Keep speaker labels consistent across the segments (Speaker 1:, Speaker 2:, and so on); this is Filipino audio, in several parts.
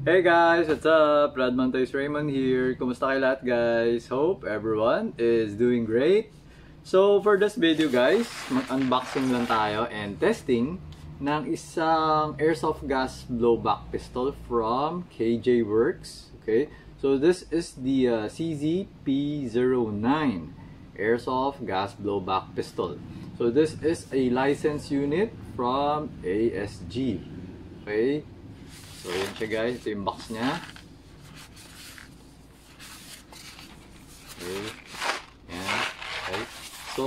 Speaker 1: Hey guys, what's up? Brad Montes Raymond here. Kumusta kayo lahat guys? Hope everyone is doing great. So for this video guys, mag-unboxing lang tayo and testing ng isang airsoft gas blowback pistol from KJ Works. Okay, so this is the CZ-P09 airsoft gas blowback pistol. So this is a licensed unit from ASG. Okay. So, yun siya guys. Ito yung box niya. Okay. Yan. Okay. So,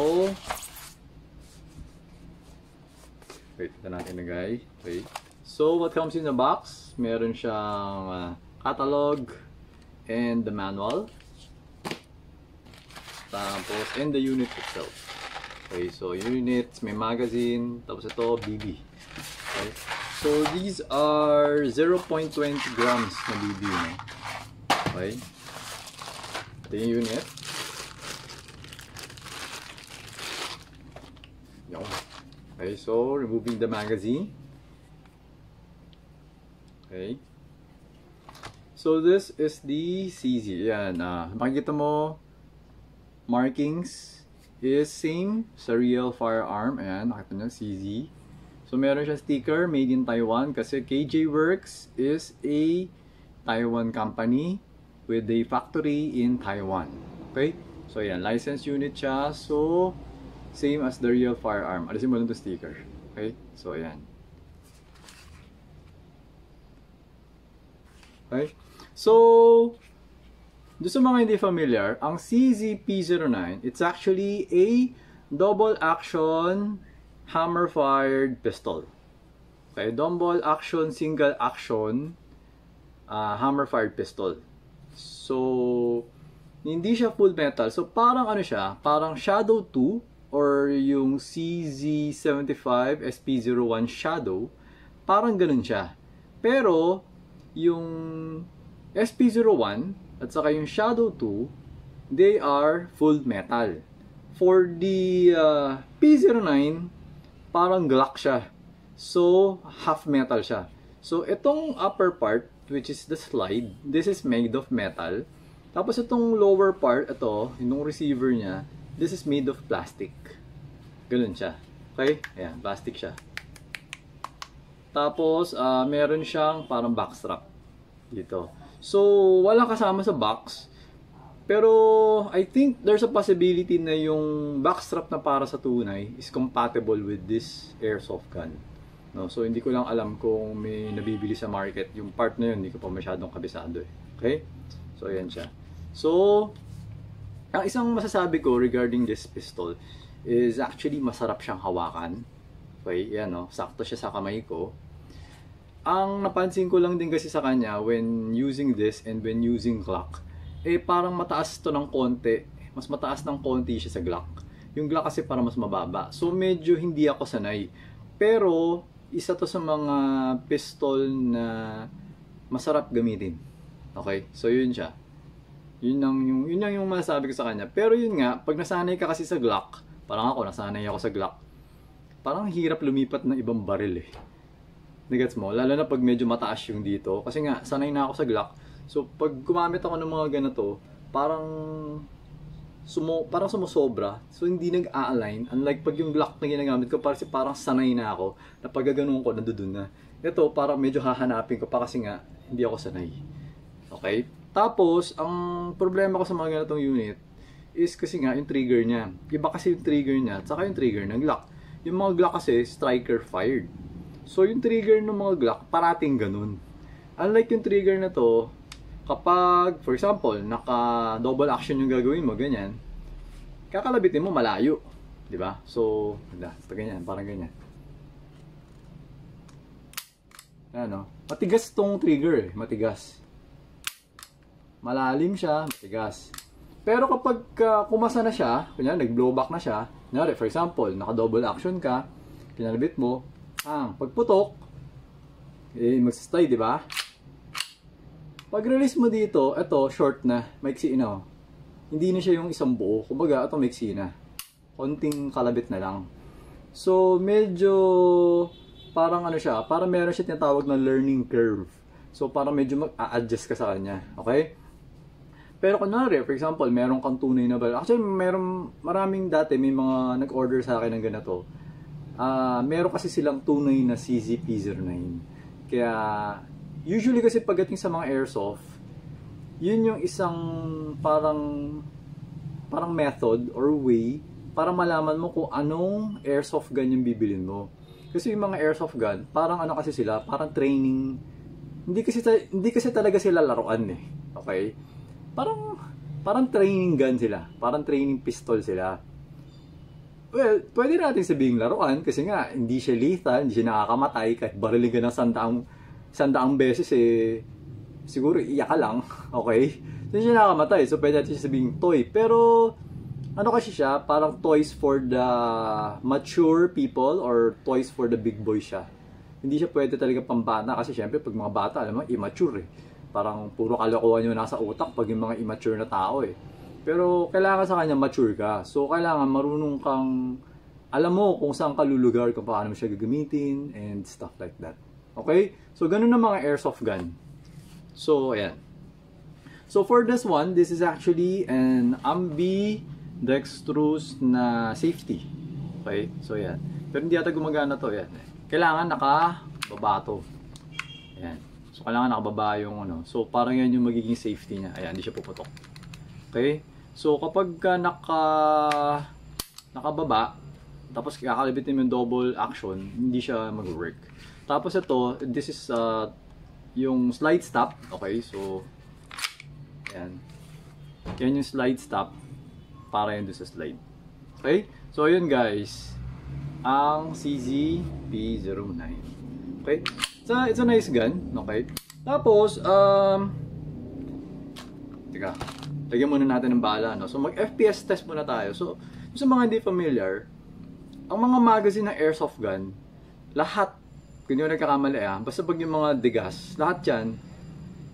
Speaker 1: wait, ito natin na guys. Okay. So, what comes in the box? Meron siyang catalog and the manual. Tapos, and the unit itself. Okay, so units, may magazine. Tapos ito, BB. Okay. So, these are 0.20 grams na BB, no? Okay. Ito yung unit. Okay, so, removing the magazine. Okay. So, this is the CZ. Yan, makikita mo, markings is same sa real firearm. Ayan, nakita nyo, CZ. So, meron siya sticker, made in Taiwan, kasi KJ Works is a Taiwan company with a factory in Taiwan. Okay? So, yan, licensed unit siya. So, same as the real firearm. Alisin mo lang ito sticker. Okay? So, yan. Okay? So, doon sa mga hindi familiar, ang CZ-P09, it's actually a double action hammer-fired pistol. Okay, double action, single action hammer-fired pistol. So, hindi siya full metal. So, parang ano siya, parang Shadow 2 or yung CZ-75 SP01 Shadow, parang ganun siya. Pero, yung SP01 at saka yung Shadow 2, they are full metal. For the P09, parang Glock siya. So, half metal siya. So, itong upper part, which is the slide, this is made of metal. Tapos, itong lower part, ito, yung receiver niya, this is made of plastic. Ganun siya. Okay? Ayan, plastic siya. Tapos, meron siyang parang backstrap dito. So, wala kasama sa box. Pero, I think there's a possibility na yung backstrap na para sa tunay is compatible with this airsoft gun. No? So, hindi ko lang alam kung may nabibili sa market. Yung part na yun, hindi ko pa masyadong kabisado eh. Okay? So, ayan siya. So, ang isang masasabi ko regarding this pistol is actually masarap siyang hawakan. Okay? Yan, no? Sakto siya sa kamay ko. Ang napansin ko lang din kasi sa kanya when using this and when using Glock, eh parang mataas to ng konti. Mas mataas ng konti siya sa Glock. Yung Glock kasi parang mas mababa. So medyo hindi ako sanay. Pero isa to sa mga pistol na masarap gamitin. Okay? So yun siya. Yun lang yung masasabi ko sa kanya. Pero yun nga, pag nasanay ka kasi sa Glock, parang ako nasanay ako sa Glock, parang hirap lumipat ng ibang baril eh. Nagets mo? Lalo na pag medyo mataas yung dito. Kasi nga, sanay na ako sa Glock. So, pag gumamit ako ng mga ganito, parang sumusobra. So, hindi nag-a-align. Unlike pag yung Glock na ginagamit ko, parang sanay na ako. Na pag ganoon ko, nandun na. Ito, parang medyo hahanapin ko pa kasi nga, hindi ako sanay. Okay? Tapos, ang problema ko sa mga ganitong unit is kasi nga, yung trigger niya. Iba kasi yung trigger niya, at saka yung trigger ng Glock. Yung mga Glock kasi, striker fired. So, yung trigger ng mga Glock, parating ganun. Unlike yung trigger na to, kapag, for example, naka-double action yung gagawin mo, ganyan, kakalabitin mo malayo. Diba? So, ito ganyan, parang ganyan. Ano? Matigas tong trigger eh, matigas. Malalim siya, matigas. Pero kapag kumasa na siya, kunya nag-blowback na siya, kunyari, for example, naka-double action ka, kinalabit mo, pagputok, eh, mag-slide, diba? Pag-release mo dito, ito, short na, maiksi na. Hindi na siya yung isang buo. Kumbaga, ito maiksi na. Konting kalabit na lang. So, medyo parang ano siya, parang meron siya tinatawag na learning curve. So, parang medyo mag-a-adjust ka sa kanya. Okay? Pero kunwari, for example, meron kang tunay na baril. Actually, maraming dati, may mga nag-order sa akin ng ganito. Meron kasi silang tunay na CZ-P09. Kaya, usually kasi pagdating sa mga airsoft, yun yung isang parang method or way para malaman mo kung anong airsoft gun yung bibilin mo. Kasi yung mga airsoft gun, parang ano kasi sila, parang training. Hindi kasi talaga sila laruan eh. Okay? Parang training gun sila. Parang training pistol sila. Well, pwede natin sabihin laruan kasi nga hindi siya lethal, hindi siya nakakamatay kahit barilin ka ng sandaang beses eh siguro iyak ka lang, okay? Hindi siya nakakamatay, so pwede natin siya sabihin toy. Pero ano kasi siya, parang toys for the mature people or toys for the big boy siya. Hindi siya pwede talaga pambata kasi syempre pag mga bata, alam mo, immature eh. Parang puro kalokohan yung nasa utak pag yung mga immature na tao eh. Pero kailangan sa kanya mature ka. So kailangan marunong kang alam mo kung saan ka lulugar, kung paano mo siya gagamitin and stuff like that. Okay? So ganun ang mga airsoft gun. So ayan. So for this one, this is actually an ambidextrous na safety. Okay? So ayan. Pero hindi yata gumagana to. Ayan. Kailangan nakababa to. Ayan. So, kailangan nakababa yung ano. So, parang yan yung magiging safety niya. Ayan, hindi siya puputok. Okay? So, kapag ka nakababa, tapos kakalibitin mo yung double action, hindi siya mag-work. Tapos ito, this is yung slide stop. Okay? So, ayan. Yan yung slide stop para yan doon sa slide. Okay? So, ayun guys. Ang CZ-P09. Okay? So, it's a nice gun, okay? Tapos, teka, lagyan muna natin ng bala, no? So, mag-FPS test muna tayo. So, sa mga hindi familiar, ang mga magazine ng airsoft gun, lahat, kung yung nagkakamali basta pag yung mga degas, lahat yan,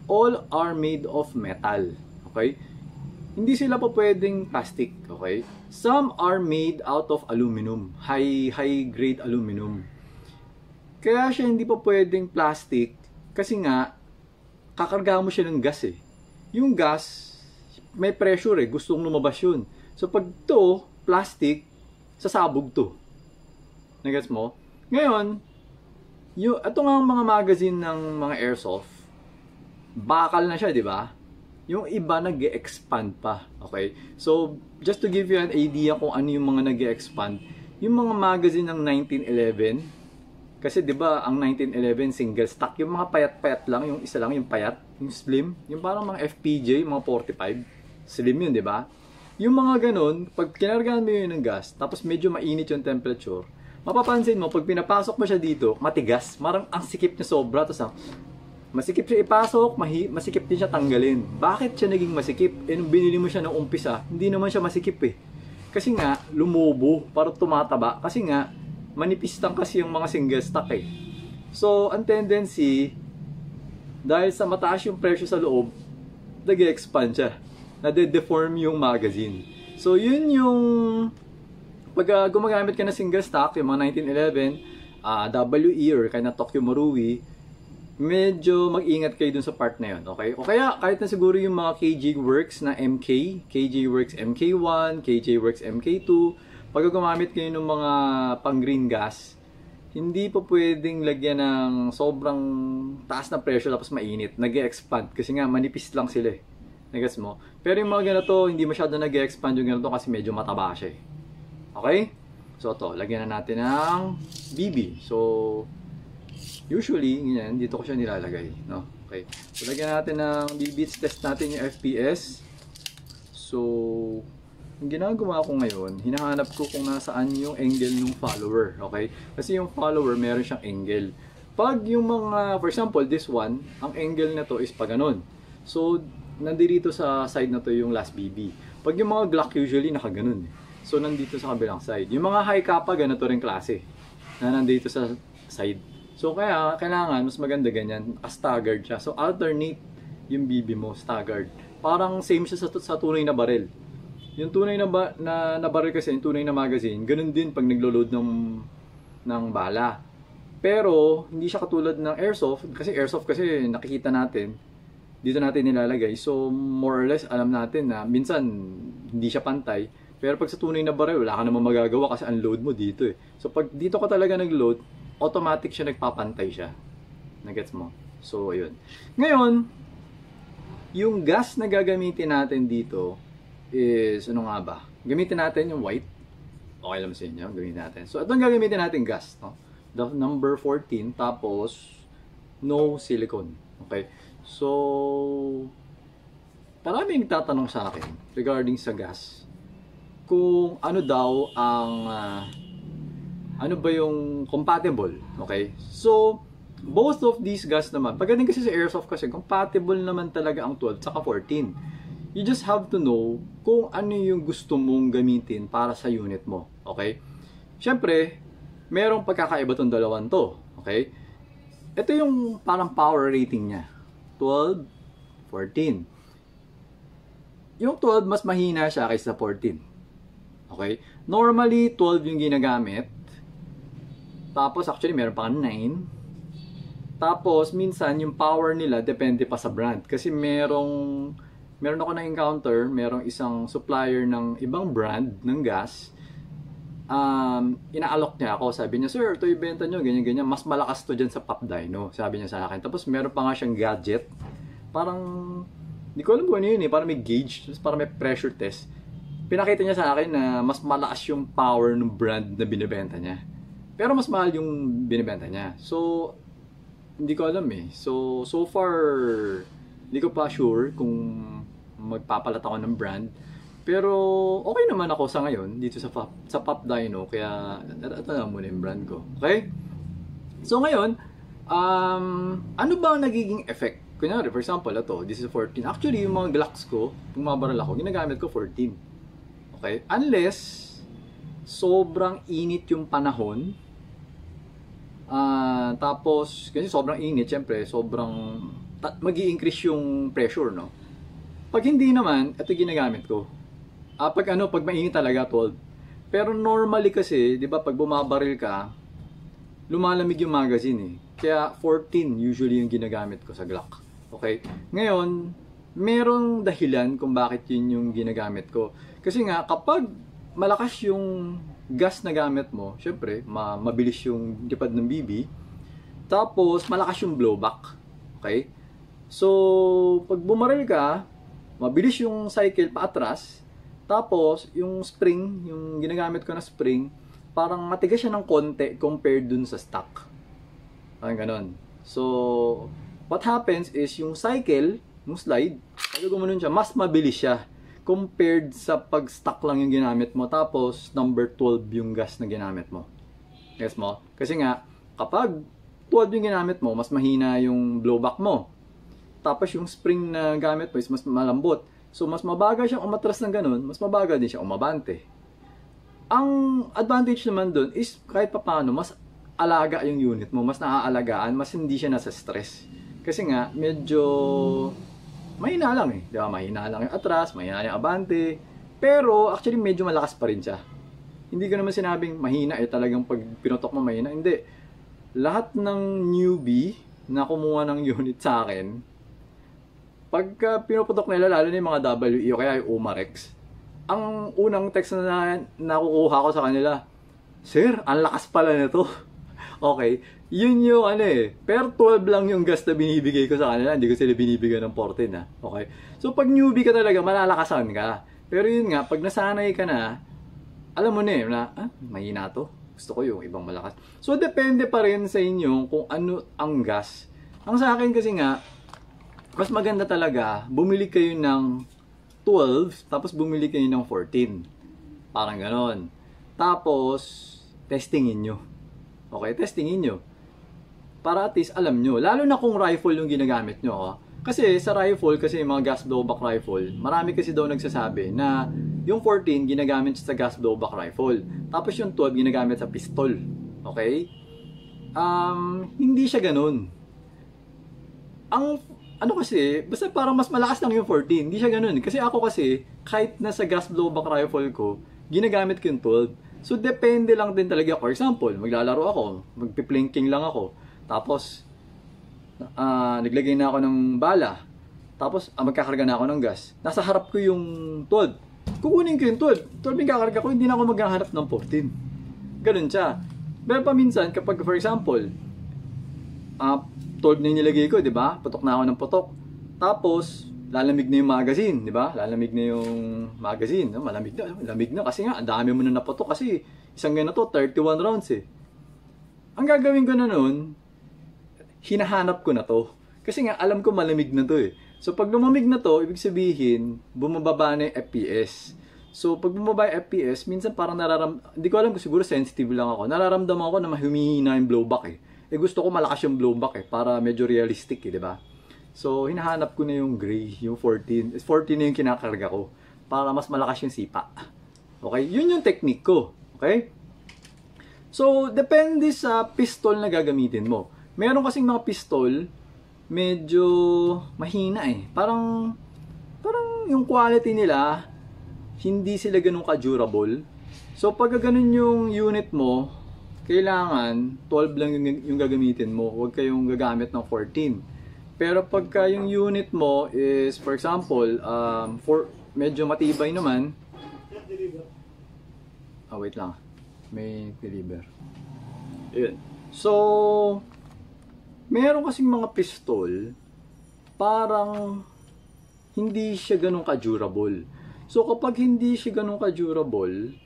Speaker 1: all are made of metal, okay? Hindi sila po pwedeng plastic, okay? Some are made out of aluminum, high grade aluminum. Kaya siya hindi pa pwedeng plastic kasi nga kakarga mo siya ng gas eh. Yung gas may pressure eh, gustong lumabas yun. So pag to plastic, sasabog to. Nagets mo? Ngayon, ito nga mga magazine ng mga airsoft, bakal na siya, di ba? Yung iba nag-e-expand pa. Okay? So just to give you an idea kung ano yung mga nag-e-expand, yung mga magazine ng 1911, kasi 'di ba ang 1911 single stock, yung mga payat-payat lang, yung isa lang yung payat, yung slim, yung parang mga FPJ, mga 45, slim yun, 'di ba? Yung mga ganun, pag kinargahan mo yun ng gas, tapos medyo mainit yung temperature, mapapansin mo pag pinapasok mo siya dito, matigas, marang ang sikip niya sobra, tapos masikip siya ipasok, masikip din siya tanggalin. Bakit siya naging masikip? Nung binili mo siya ng umpisa, hindi naman siya masikip eh. Kasi nga lumubo, parang tumataba, kasi nga manipis lang kasi yung mga single stock eh. So, ang tendency, dahil sa mataas yung presyo sa loob, nag-expand siya. Nade-deform yung magazine. So, yun yung pag gumagamit ka na single stock, yung mga 1911, WE or kaya na Tokyo Marui, medyo mag-ingat kayo dun sa part na yun. Okay? O kaya, kahit na siguro yung mga KJ Works na MK, KJ Works MK1, KJ Works MK2, pag gumamit kayo ng mga pang green gas, hindi po pwedeng lagyan ng sobrang taas na pressure tapos mainit. Nag-e-expand kasi nga manipis lang sila eh. Nagets mo? Pero yung mga ganito, hindi masyado nag-e-expand yung ganito kasi medyo mataba siya eh. Okay? So to, lagyan na natin ng BB. So, usually, ganyan, dito ko siya nilalagay. No? Okay. So, lagyan natin ng BB. Test natin yung FPS. So, yung ginagawa ko ngayon, hinahanap ko kung nasaan yung angle ng follower, okay? Kasi yung follower, meron siyang angle. Pag yung mga, for example, this one, ang angle na to is pa ganun. So, nandito sa side na to yung last BB. Pag yung mga Glock usually, nakaganon. So, nandito sa kabilang side. Yung mga high kappa, ganito rin klase. Na nandito sa side. So, kaya, kailangan, mas maganda ganyan, staggered siya. So, alternate yung BB mo, staggered. Parang same siya sa tunay na baril. Yung tunay na baril kasi, yung tunay na magazine, ganun din pag naglo-load ng bala. Pero, hindi siya katulad ng airsoft. Kasi airsoft kasi nakikita natin, dito natin nilalagay. So, more or less, alam natin na minsan, hindi siya pantay. Pero pag sa tunay na baril, wala ka naman magagawa kasi unload mo dito eh. So, pag dito ka talaga nag-load, automatic siya nagpapantay siya. Nagets mo? So, ayun. Ngayon, yung gas na gagamitin natin dito is, ano nga ba? Gamitin natin yung white. Okay lang sa inyo, gamitin natin. So, itong gagamitin natin gas, no? The number 14, tapos, no silicone. Okay? So, maraming tatanong sa akin regarding sa gas. Kung ano daw ang, ano ba yung compatible. Okay? So, both of these gas naman, pagdating kasi sa airsoft kasi, compatible naman talaga ang 12 saka 14. You just have to know kung ano yung gusto mong gamitin para sa unit mo. Okay? Siyempre, merong pagkakaiba tong dalawang to. Okay? Ito yung parang power rating niya. 12, 14. Yung 12, mas mahina siya kaysa 14. Okay? Normally, 12 yung ginagamit. Tapos, actually, meron pa 9. Tapos, minsan, yung power nila, depende pa sa brand. Kasi meron ako na-encounter, merong isang supplier ng ibang brand ng gas. Inaalok niya ako. Sabi niya, sir, ito ibenta nyo, ganyan-ganyan. Mas malakas to dyan sa Pop Dyno. Sabi niya sa akin. Tapos, meron pa nga siyang gadget. Parang, hindi ko alam kung ano yun eh. Parang may gauge, parang may pressure test. Pinakita niya sa akin na mas malakas yung power ng brand na binibenta niya. Pero mas mahal yung binibenta niya. So, hindi ko alam eh. So far, hindi ko pa sure kung magpapalat ako ng brand. Pero, okay naman ako sa ngayon dito sa Pop Dyno. Kaya, ito na muna yung brand ko. Okay? So, ngayon, ano ba ang nagiging effect? Kunyari, for example, ito, this is 14. Actually, yung mga Glocks ko, kung mabaral ako, ginagamit ko 14. Okay? Unless, sobrang init yung panahon. Tapos, kasi sobrang init, syempre, sobrang mag-i-increase yung pressure, no? Pag hindi naman, ito ginagamit ko. Pag mainit talaga, 12. Pero normally kasi, di ba, pag bumabaril ka, lumalamig yung magazine eh. Kaya 14 usually yung ginagamit ko sa Glock. Okay? Ngayon, merong dahilan kung bakit yun yung ginagamit ko. Kasi nga, kapag malakas yung gas na gamit mo, syempre, mabilis yung lipad ng BB. Tapos, malakas yung blowback. Okay? So, pag bumaril ka, mabilis yung cycle paatras. Tapos, yung spring, yung ginagamit ko na spring, parang matigas siya ng konti compared dun sa stock. Parang ganon. So, what happens is, yung cycle, yung slide, pag gumanon siya, mas mabilis siya compared sa pag-stock lang yung ginamit mo, tapos number 12 yung gas na ginamit mo. Yes mo? Kasi nga, kapag 12 yung ginamit mo, mas mahina yung blowback mo. Tapos yung spring na gamit mo is mas malambot. So, mas mabagal siyang umatras ng ganun, mas mabagal din siya umabante. Ang advantage naman dun is, kahit papaano, mas alaga yung unit mo, mas naaalagaan, mas hindi siya nasa stress. Kasi nga, medyo mahina lang eh. Di ba? Mahina lang yung atras, mahina yung abante. Pero, actually, medyo malakas pa rin siya. Hindi ko naman sinabing mahina eh, talagang pag pinutok mo mahina. Hindi. Lahat ng newbie na kumuha ng unit sa akin, pagka pinuputok nila, lalo na yung mga WE o kaya yung Umarex, ang unang text na nakukuha ko sa kanila, sir, ang lakas pala nito. Okay, yun yung pero 12 lang yung gas na binibigay ko sa kanila, hindi ko sila binibigyan ng 14 Okay, so pag newbie ka talaga, malalakasan ka. Pero yun nga, pag nasanay ka na, alam mo na mahina to, gusto ko yung ibang malakas. So depende pa rin sa inyo kung ano ang gas. Ang sa akin kasi nga, mas maganda talaga, bumili kayo ng 12, tapos bumili kayo ng 14. Parang ganon. Tapos, testingin nyo. Okay, testingin nyo. Para at least alam nyo. Lalo na kung rifle yung ginagamit nyo. Kasi sa rifle, kasi yung mga gas blowback rifle, marami kasi daw nagsasabi na yung 14 ginagamit sa gas blowback rifle. Tapos yung 12 ginagamit sa pistol. Okay? Hindi siya ganun. Kasi, basta parang mas malakas lang yung 14. Hindi siya ganun. Kasi ako kasi, kahit nasa gas blowback rifle ko, ginagamit ko yung 12. So, depende lang din talaga. For example, maglalaro ako, magpiplinking lang ako, tapos, naglagay na ako ng bala, tapos, magkakarga na ako ng gas. Nasa harap ko yung 12. Kukunin ko yung 12. 12 yung kakarga ko, hindi na ako maghahanap ng 14. Ganun siya. Pero paminsan, kapag, for example, 12 na yung nilagay ko, di ba? Putok na ako ng putok. Tapos, lalamig na yung magazine, di ba? Lalamig na yung magazine. No? Malamig na. Kasi nga, ang dami mo na naputok. Kasi, isang ganito, 31 rounds eh. Ang gagawin ko na nun, hinahanap ko na to. Kasi nga, alam ko malamig na to eh. So, pag lumamig na to, ibig sabihin, bumababa na yung FPS. So, pag bumaba yung FPS, minsan parang hindi ko alam kung siguro sensitive lang ako. Nararamdaman ko na humihina yung blowback eh. Gusto ko malakas yung blowback eh, para medyo realistic eh, di ba? So, hinahanap ko na yung gray, yung 14. 14 na yung kinakarga ko para mas malakas yung sipa. Okay? Yun yung technique ko. Okay? So, depende sa pistol na gagamitin mo. Meron kasing mga pistol, medyo mahina eh. Parang yung quality nila, hindi sila ganun ka-durable. So, pag ganun yung unit mo, kailangan 12 lang yung gagamitin mo. Huwag kayong gagamit ng 14. Pero pagka yung unit mo is, for example, medyo matibay naman. Wait lang. May deliver. Ayun. So, meron kasing mga pistol, parang hindi siya ganun ka-durable. So, kapag hindi siya ganun ka-durable,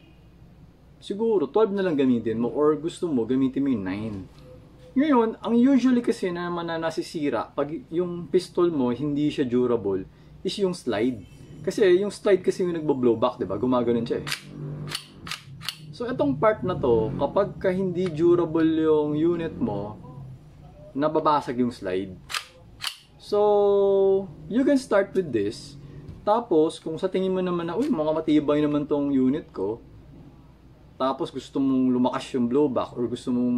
Speaker 1: siguro 12 na lang gamitin mo or gusto mo gamitin mo yung 9. Ngayon, ang usually kasi na nasisira pag yung pistol mo hindi siya durable is yung slide. Kasi yung slide kasi yung nagbo-blowback, 'di ba? Gumagano'n siya eh. So itong part na to, kapag ka hindi durable yung unit mo, nababasag yung slide. So, you can start with this. Tapos, kung sa tingin mo naman na, uy, mga matibay naman tong unit ko, tapos gusto mong lumakas yung blowback or gusto mong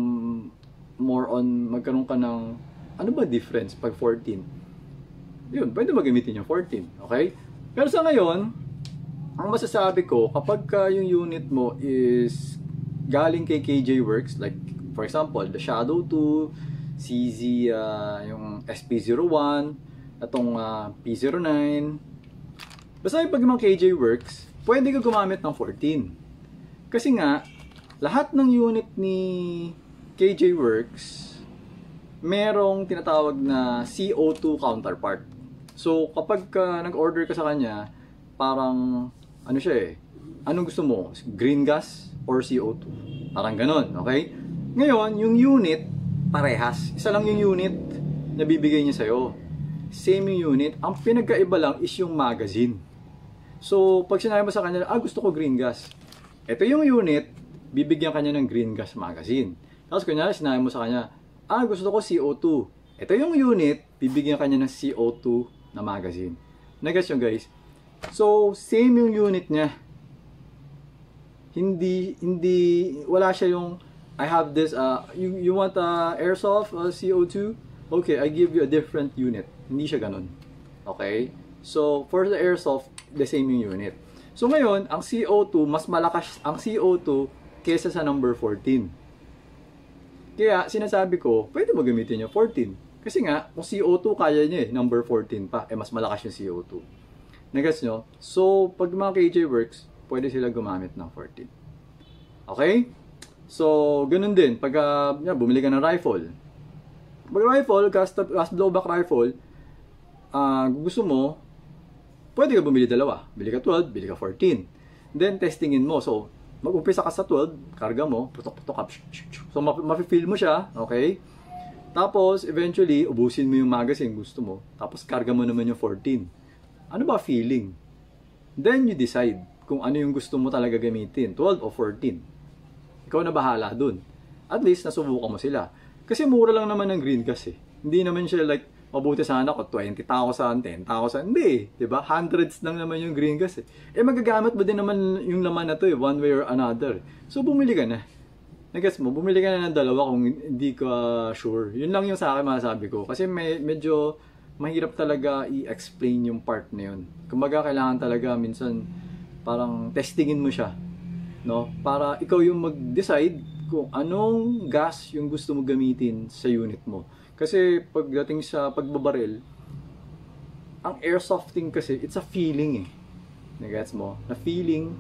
Speaker 1: more on magkaroon ka ng ano ba difference pag 14, yun, pwede magamitin yung 14, okay? Pero sa ngayon, ang masasabi ko, kapag yung unit mo is galing kay KJ Works, like for example, the Shadow 2, CZ, yung SP01, itong P09, basta pag yung KJ Works, pwede ka gumamit ng 14. Kasi nga, lahat ng unit ni KJ Works, merong tinatawag na CO2 counterpart. So, kapag nag-order ka sa kanya, parang, ano siya eh, anong gusto mo? Green gas or CO2? Parang ganon, okay? Ngayon, yung unit, parehas. Isa lang yung unit na bibigay niya sa'yo. Same yung unit. Ang pinagkaiba lang is yung magazine. So, pag sinabi mo sa kanya, gusto ko green gas. Ito yung unit, bibigyan kanya ng green gas magazine. Tapos kunyari, sinabi mo sa kanya, gusto ko CO2. Ito yung unit, bibigyan kanya ng CO2 na magazine. Nag-gets yun, guys? So, same yung unit niya. Hindi, wala siya yung, I have this, you want airsoft CO2? Okay, I give you a different unit. Hindi siya ganun. Okay? So, for the airsoft, the same yung unit. So, ngayon, ang CO2, mas malakas ang CO2 kesa sa number 14. Kaya, sinasabi ko, pwede mo gamitin yung 14. Kasi nga, kung CO2 kaya niya number 14 pa, mas malakas yung CO2. Nagets nyo? So, pag mga KJ Works, pwede sila gumamit ng 14. Okay? So, ganun din. Pag bumili ka ng rifle. Pag rifle, gas blowback rifle, gusto mo, pwede ka bumili dalawa. Bili ka 12, bili ka 14. Then, testingin mo. So, mag-umpisa ka sa 12, karga mo, putok-putok up. So, mafe-feel mo siya, okay? Tapos, eventually, ubusin mo yung magazine gusto mo. Tapos, karga mo naman yung 14. Ano ba feeling? Then, you decide kung ano yung gusto mo talaga gamitin, 12 o 14. Ikaw na bahala dun. At least, nasubukan mo sila. Kasi mura lang naman ng green gas eh. Hindi naman siya like, mabuti sana ko 20,000, 10,000. Hindi, diba? Hundreds lang naman yung green gas eh. Magagamit mo din naman yung laman na to eh, one way or another. So, bumili ka na. Nagets mo, bumili ka na ng dalawa kung hindi ka sure. Yun lang yung sa akin masasabi ko. Kasi medyo mahirap talaga i-explain yung part na yun. Kumbaga, kailangan talaga minsan parang testingin mo siya. no? Para ikaw yung mag-decide kung anong gas yung gusto mo gamitin sa unit mo. Kasi pagdating sa pagbabaril, ang airsofting kasi, it's a feeling eh. Nagets mo? Na feeling,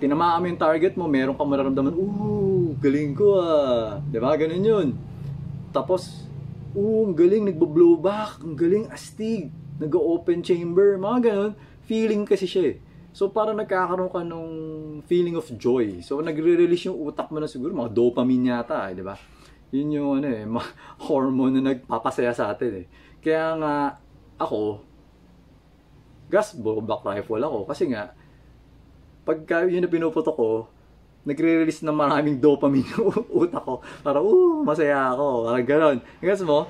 Speaker 1: tinamaan mo yung target mo, meron kang mararamdaman, galing ko ah. Diba? Ganun yun. Tapos, ang galing, nagbo-blow back, ang galing, astig, nag-open chamber, mga ganun. Feeling kasi siya eh. So, parang nagkakaroon ka nung feeling of joy. So, nagre-release yung utak mo na siguro, mga dopamine yata eh, di ba? Yun yung ano eh, hormone na nagpapasaya sa atin eh. Kaya nga, ako, gas blowback rifle ako kasi nga pagka yun na pinuputok ko, nagre-release ng maraming dopamine yung utak ko para masaya ako, parang gano'n. Guess mo?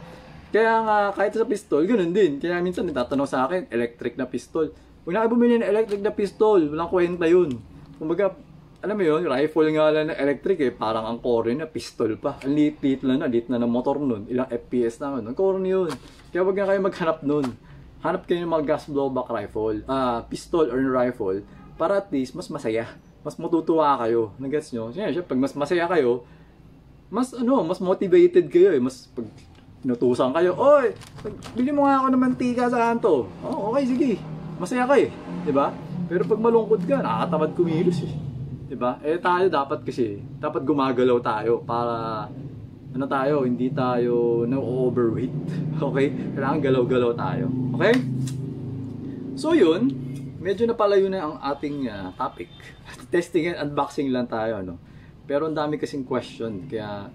Speaker 1: Kaya nga kahit sa pistol, gano'n din. Kaya minsan nagtatanong sa akin, electric na pistol. Huwag na kayo bumili ng electric na pistol, walang kwenta yun. Kumbaga, alam mo yun, rifle nga lang na electric eh, parang ang core na pistol pa. Ang liit-liit lang na, liit na ng motor nun, ilang FPS na nun. Ang core yun. Kaya huwag na kayo maghanap nun. Hanap kayo ng mga gas blowback rifle, pistol or rifle, para at least mas masaya. Mas matutuwa kayo. Nagets nyo? Siyempre, pag mas masaya kayo, mas motivated kayo eh. Mas pag inutusan kayo, oy, bili mo nga ako ng mantika sa kanto. Oh, okay, sige. Masaya kayo eh. Diba? Pero pag malungkot ka, nakakatamad kumilos eh. Diba? Eh tayo dapat gumagalaw tayo para hindi tayo na-overweight. Okay? Kailangan galaw-galaw tayo. Okay? So yun, medyo napalayo na ang ating topic. Testing and unboxing lang tayo, no? Pero ang dami kasing question, kaya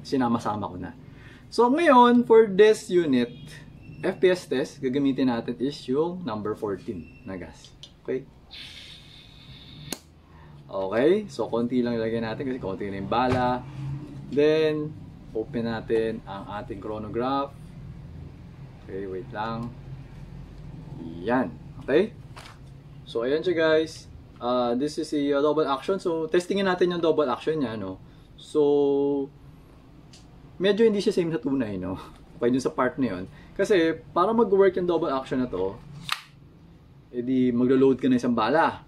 Speaker 1: sinama-sama ko na. So ngayon, for this unit, FPS test, gagamitin natin is yung number 14 na gas. Okay? Okay, so konti lang ilagay natin kasi konti na yung bala. Then, open natin ang ating chronograph. Okay, wait lang. Yan. Okay? So, ayan siya guys. This is a double action. So, testingin natin yung double action niya, no? So, medyo hindi siya same sa tunay, no? Okay, dun sa part na yun. Kasi, para mag-work yung double action na to, edi maglo-load ka na isang bala.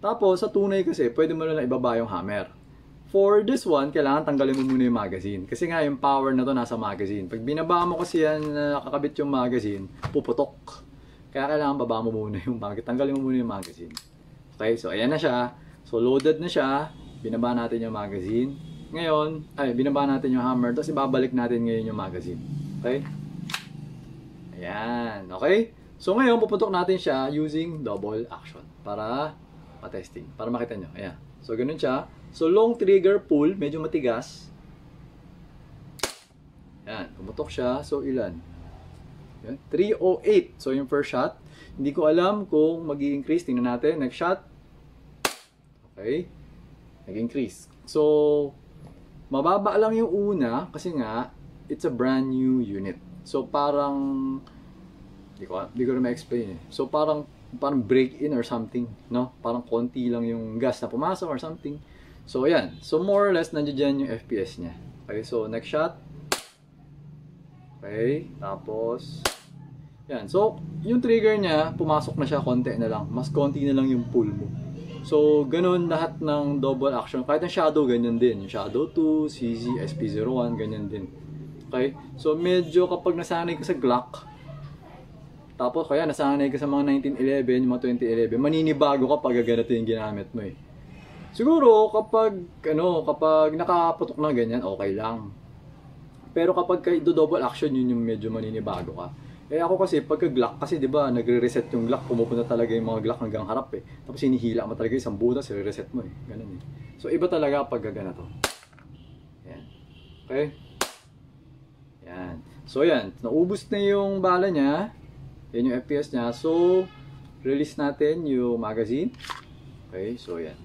Speaker 1: Tapos, sa tunay kasi, pwede mo na ibaba yung hammer. For this one, kailangan tanggalin mo muna yung magazine. Kasi nga, yung power na to nasa magazine. Pag binaba mo kasi yan, nakakabit yung magazine, puputok. Kaya kailangan baba mo muna yung magazine. Tanggalin mo muna yung magazine. Okay, so ayan na siya. So loaded na siya. Binaba natin yung magazine. Ngayon, binaba natin yung hammer. Tapos ibabalik natin ngayon yung magazine. Okay? Ayan. Okay? So ngayon, puputok natin siya using double action. Para pa-testing. Para makita nyo. Ayan. So ganun siya. So, long trigger pull, medyo matigas. Yan, pumutok siya. So, ilan? Yan, 308. So, yung first shot. Hindi ko alam kung mag-i-increase. Tingnan natin. Next shot. Okay. Nag-increase. So, mababa lang yung una kasi nga, it's a brand new unit. So, parang, hindi ko na ma-explain eh. So, parang break-in or something. No? Parang konti lang yung gas na pumasok or something. So, ayan. So, more or less, nandiyan yung FPS niya. Okay, so, next shot. Okay, tapos, yan. So, yung trigger niya, pumasok na siya, konti na lang. Mas konti na lang yung pull mo. So, ganun lahat ng double action. Kahit ang Shadow, ganyan din. Yung Shadow 2, CZ, SP01, ganyan din. Okay, so, medyo kapag nasanay ka sa Glock, tapos, kaya nasanay ka sa mga 1911, yung mga 2011, maninibago ka pag ganito yung ginamit mo eh. Siguro kapag nakaputok na ganyan, okay lang. Pero kapag double action, yun yung medyo maninibago ka. Eh ako kasi pagka Glock, kasi 'di ba, nagre-reset yung Glock, pumupunta talaga yung mga Glock hanggang harap eh. Tapos hinihila mo talaga isang butas, i-reset mo eh. Ganun eh. So iba talaga pag ganito. Yan. Okay? Yan. So yan, naubos na yung bala niya. Yan yung FPS niya. So release natin yung magazine. Okay, so yan.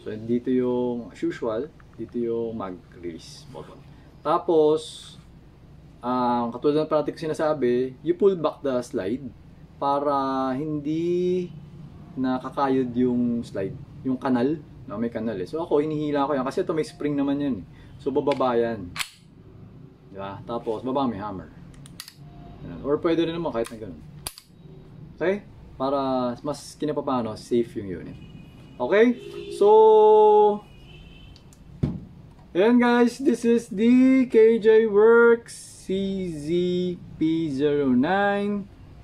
Speaker 1: So, dito yung, as usual, dito yung mag-release button. Tapos, katulad ng parati ko sinasabi, you pull back the slide para hindi nakakayod yung slide. Yung kanal, no, may kanal eh. So, ako, hinihila ko yan kasi ito may spring naman yan eh. So, bababa yan. Diba? Tapos, baba may hammer. Or pwede rin naman kahit na ganun. Okay? Para mas kinapapano, safe yung unit. Okay? So, ayan guys, this is the KJ Works CZP09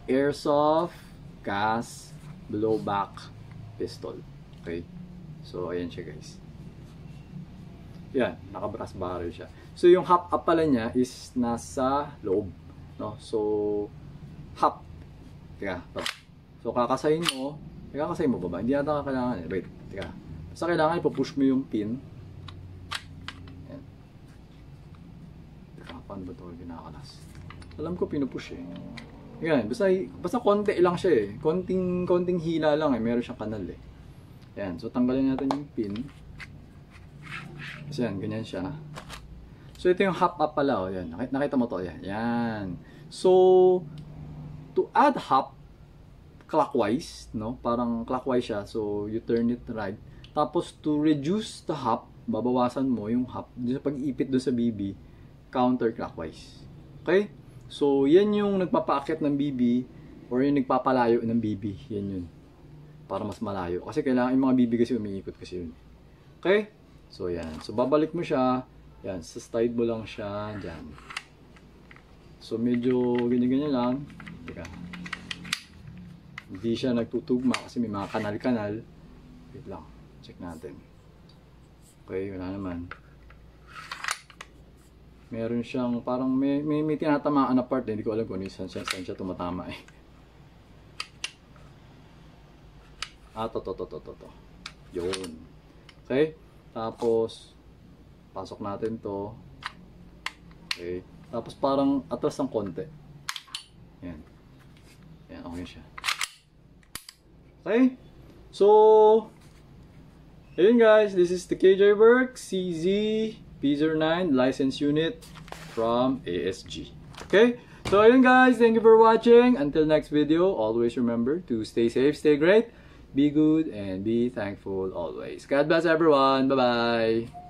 Speaker 1: Airsoft Gas Blowback Pistol. Okay? So, ayan siya guys. Yan, naka-brass barrel siya. So, yung hop up pala niya is nasa loob. No? So, hop. Teka, so kakasayin mo ba ba? Hindi yata kailangan eh. Wait, teka. Basta kailangan ipupush mo yung pin. Ayan. Teka, paano ba ito ginakalas? Alam ko pinupush eh. Ayan, basta konti lang siya eh. Konting hila lang eh. Meron siyang kanal eh. Ayan, so tanggalin natin yung pin. Kasi yan, ganyan siya. So ito yung hop up pala. Oh. Yan. Nakita mo to. Yan. Yan. So, to add hop clockwise, no? Parang clockwise siya. So, you turn it right. Tapos, to reduce the hop, babawasan mo yung hop. Sa pag-ipit doon sa BB, counterclockwise. Okay? So, yan yung nagpapaakit ng BB or yung nagpapalayo ng BB. Yan yun. Para mas malayo. Kasi kailangan yung mga BB kasi umiikot kasi yun. Okay? So, yan. So, babalik mo siya. Yan. Sa slide mo lang siya. Diyan. So, medyo ganyan-ganyan lang. Teka. Hindi siya nagtutugma kasi may mga kanal-kanal. Wait lang. Check natin. Okay, wala naman. Meron siyang parang may tinatamaan na part. Hindi ko alam kung saan siya tumatama eh. To. Yun. Okay. Tapos, pasok natin to. Okay. Tapos parang atras ng konti. Yan. Yan, okay siya. Okay? So, ayun guys, this is the KJ Works CZ-P09 license unit from ASG. Okay? So, ayun guys, thank you for watching. Until next video, always remember to stay safe, stay great, be good, and be thankful always. God bless everyone. Bye-bye.